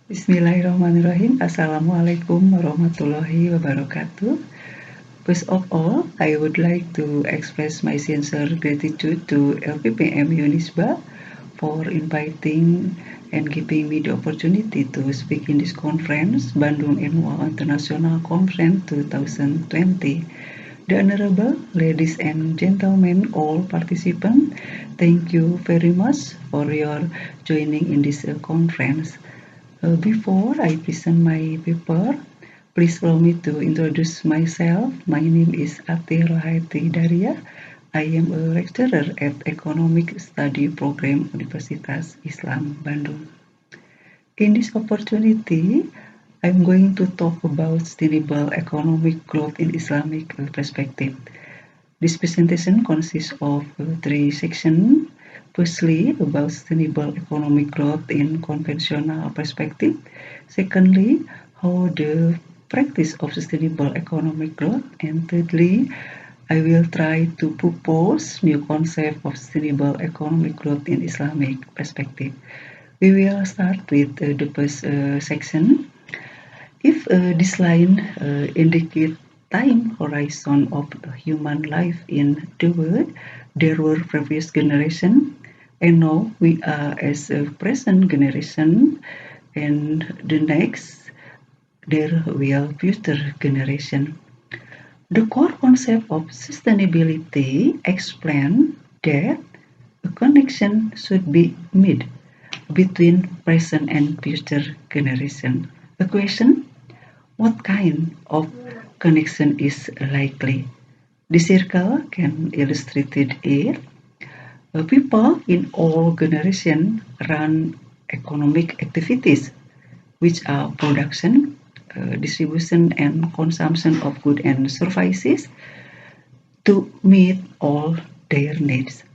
Bismillahirrahmanirrahim. Assalamualaikum warahmatullahi wabarakatuh. First of all, I would like to express my sincere gratitude to LPPM Unisba for inviting and giving me the opportunity to speak in this conference, Bandung Annual International Conference 2020. The Honorable Ladies and Gentlemen, all participants, thank you very much for your joining in this conference. Before I present my paper, please allow me to introduce myself. My name is Ati Rahati Daria. I am a lecturer at Economic Study Program Universitas Islam Bandung. In this opportunity, I'm going to talk about sustainable economic growth in Islamic perspective. This presentation consists of three sections. Firstly, about sustainable economic growth in conventional perspective. Secondly, how the practice of sustainable economic growth. And thirdly, I will try to propose new concept of sustainable economic growth in Islamic perspective. We will start with the first section. If this line indicates time horizon of human life in the world, there were previous generation, and now we are as a present generation, and the next there will future generation. The core concept of sustainability explains that a connection should be made between present and future generation. The question: what kind of connection is likely? The circle can illustrate it. People in all generations run economic activities, which are production, distribution, and consumption of goods and services to meet all their needs.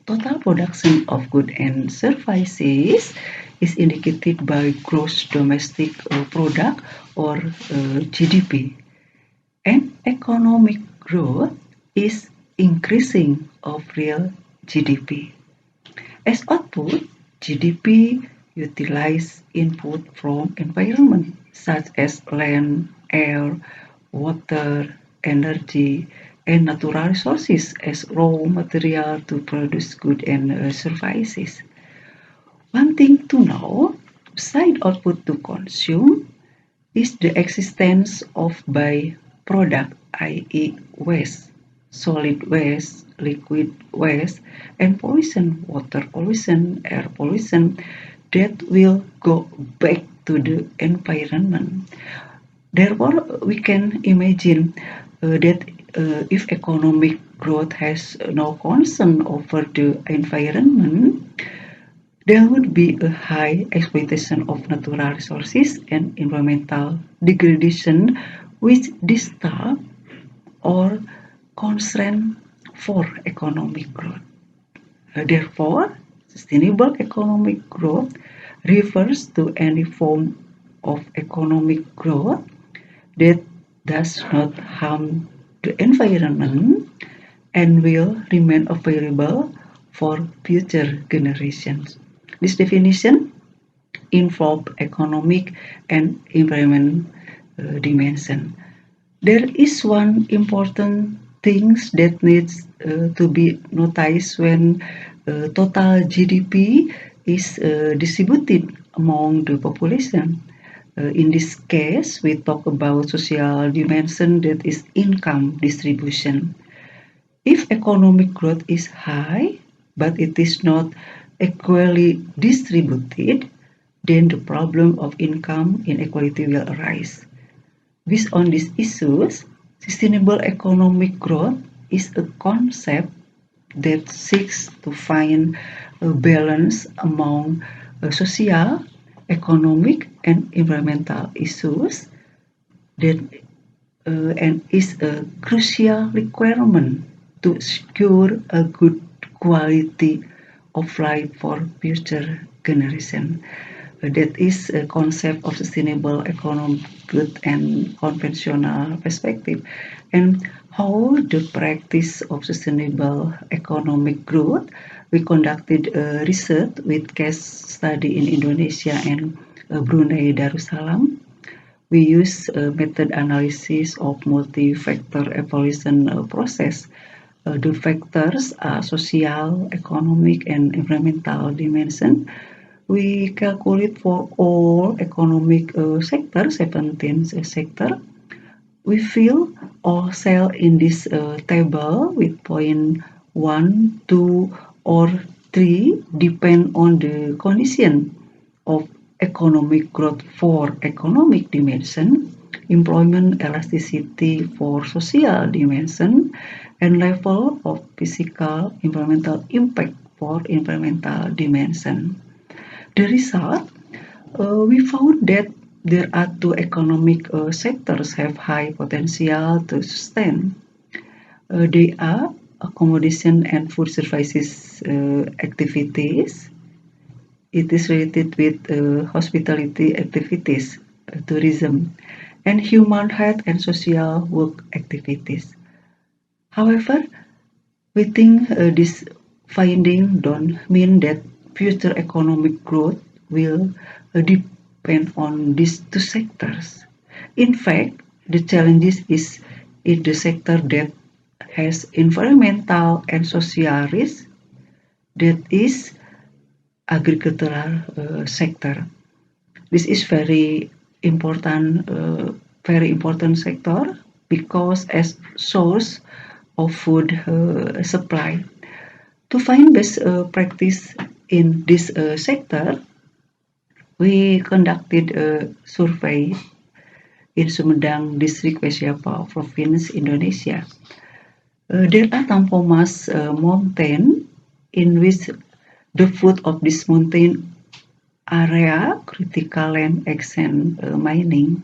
Total production of goods and services is indicated by gross domestic product or GDP. And economic growth is increasing of real GDP. As output, GDP utilize input from environment such as land, air, water, energy, and natural resources as raw material to produce goods and services. One thing to know, side output to consume is the existence of byproduct, i.e. waste, solid waste, liquid waste, and pollution, water pollution, air pollution, that will go back to the environment. Therefore, we can imagine that if economic growth has no concern over the environment, there would be a high exploitation of natural resources and environmental degradation, which disturb or constrain for economic growth. Therefore, sustainable economic growth refers to any form of economic growth that does not harm the environment and will remain available for future generations. This definition involves economic and environment dimension. There is one important thing that needs to be noticed when total GDP is distributed among the population. In this case, we talk about social dimension, that is income distribution. If economic growth is high, but it is not equally distributed, then the problem of income inequality will arise. Based on these issues, sustainable economic growth is a concept that seeks to find a balance among social, economic, and environmental issues that and is a crucial requirement to secure a good quality of life for future generations. That is a concept of sustainable economic growth and conventional perspective, and how the practice of sustainable economic growth. We conducted a research with case study in Indonesia and Brunei Darussalam. We use method analysis of multi-factor evaluation process. The factors are social, economic, and environmental dimension. We calculate for all economic sector, 17 sector. We fill all cell in this table with point 1, 2, or 3 depend on the condition of economic growth for economic dimension, employment elasticity for social dimension, and level of physical environmental impact for environmental dimension. The result, we found that there are two economic sectors have high potential to sustain. They are accommodation and food services activities. It is related with hospitality activities, tourism, and human health and social work activities. However, we think this finding don't mean that future economic growth will depend on these two sectors. In fact, the challenge is in the sector that has environmental and social risk, that is agricultural sector. This is very important sector because as source of food supply. To find best practice in this sector, we conducted a survey in Sumedang District, West Java Province, Indonesia. There are Tampomas mountain in which the foot of this mountain area critical land extent mining.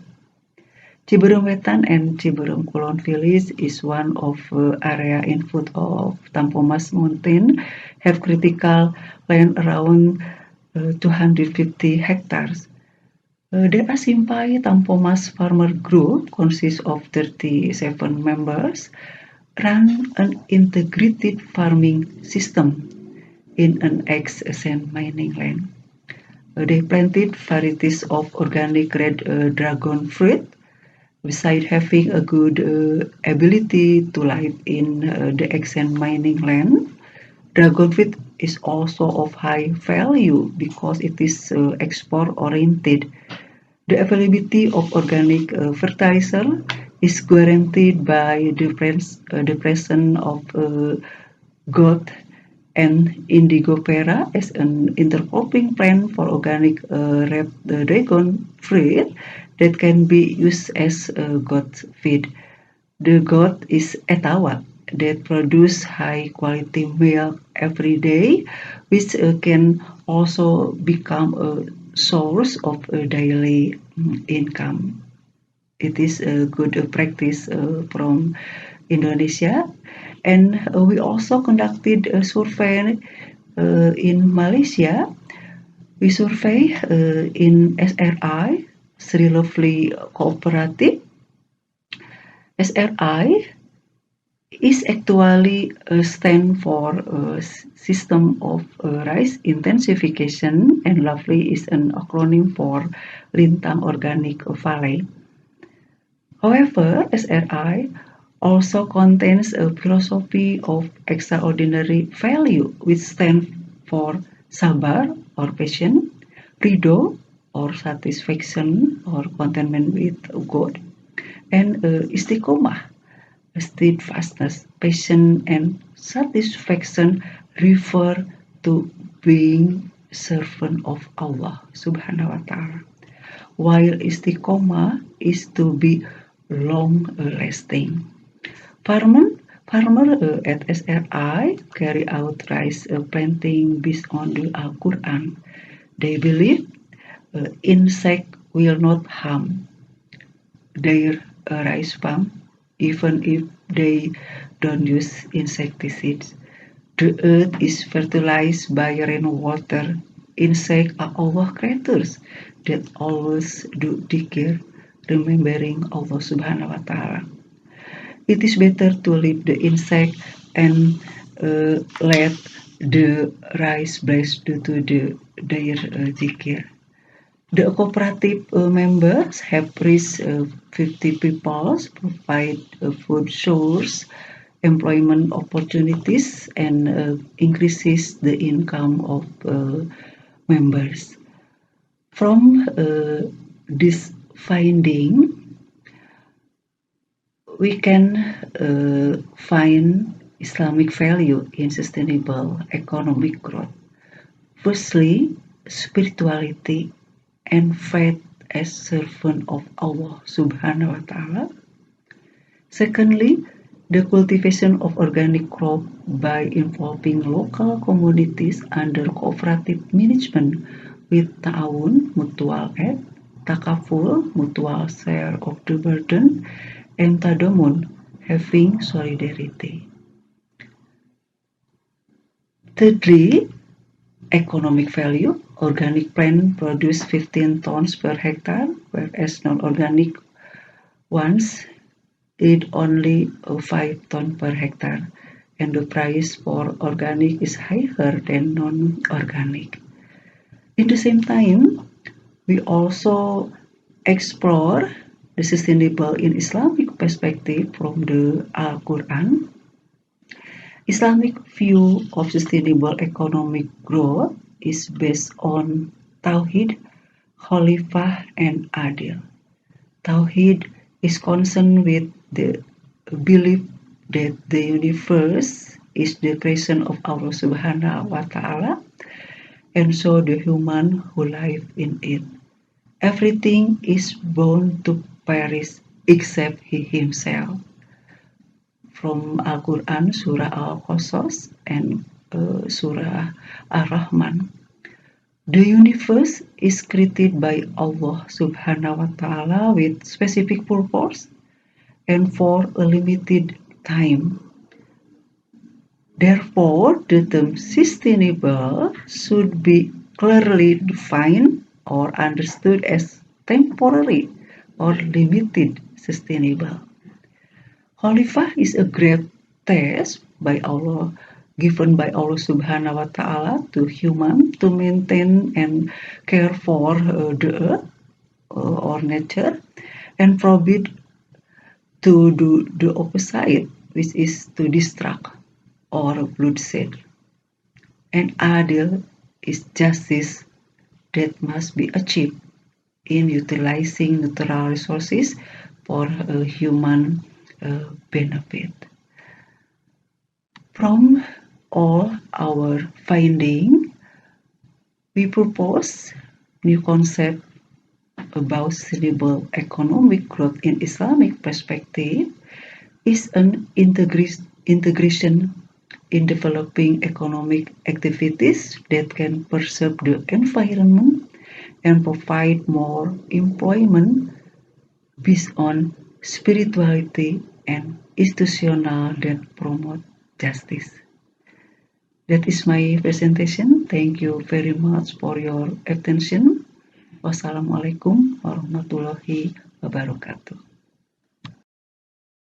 Ciberem Wetan and Ciberem Kulon village is one of area in foot of Tampomas mountain have critical land around 250 hectares. The Asimpai Tampomas Farmer Group consists of 37 members, run an integrated farming system in an ex-sand mining land. They planted varieties of organic red dragon fruit. Besides having a good ability to live in the ex-sand mining land, dragon fruit is also of high value because it is export oriented. The availability of organic fertilizer is guaranteed by the presence of goat and indigo pera as an intercropping plant for organic red dragon fruit that can be used as goat feed. The goat is etawa that produce high quality milk every day, which can also become a source of daily income. It is a good practice from Indonesia, and we also conducted a survey in Malaysia. We survey in SRI, Sri Lovely Cooperative. SRI is actually a stand for a system of rice intensification, and Lovely is an acronym for Lintang Organic Valley. However, SRI also contains a philosophy of extraordinary value, which stands for sabar or patience, ridho or satisfaction or contentment with God, and istiqomah, steadfastness, patience, and satisfaction refer to being servant of Allah Subhanahu wa Ta'ala, while istiqomah is to be long lasting. Farmer at SRI carry out rice planting based on the Al-Quran. They believe insect will not harm their rice farm even if they don't use insecticides. The earth is fertilized by rainwater. Insects are Allah creatures that always do dhikr, remembering Allah Subhanahu wa Ta'ala. It is better to leave the insect and let the rice bless due to their dhikr. The cooperative members have reached 50 people, provide food source, employment opportunities, and increases the income of members. From this finding, we can find Islamic value in sustainable economic growth. Firstly, spirituality and faith as servant of Allah Subhanahu wa Ta'ala. Secondly, the cultivation of organic crop by involving local communities under cooperative management with ta'awun, mutual aid, takaful, mutual share of the burden, and tadamun, having solidarity. Thirdly, economic value. Organic plant produce 15 tons per hectare, whereas non-organic ones eat only 5 tons per hectare, and the price for organic is higher than non-organic. In the same time, we also explore the sustainable in Islamic perspective from the Al-Quran. Islamic view of sustainable economic growth is based on Tawhid, Khalifah, and Adil. Tawhid is concerned with the belief that the universe is the creation of Allah Subhanahu wa Ta'ala, and so the human who live in it. Everything is bound to perish except he himself. From Al-Quran, Surah Al-Qasas and Surah Ar-Rahman. The universe is created by Allah Subhanahu wa Ta'ala with specific purpose and for a limited time. Therefore, the term sustainable should be clearly defined or understood as temporary or limited sustainable. Khalifah is a great task by Allah, given by Allah Subhanahu wa Ta'ala to human to maintain and care for the earth or nature, and forbid to do the opposite, which is to destruct or bloodshed. And Adil is justice that must be achieved in utilizing natural resources for human benefit. From all our finding, we propose new concept about sustainable economic growth in Islamic perspective is an integration in developing economic activities that can preserve the environment and provide more employment based on spirituality and institutional that promote justice. That is my presentation. Thank you very much for your attention. Wassalamualaikum warahmatullahi wabarakatuh.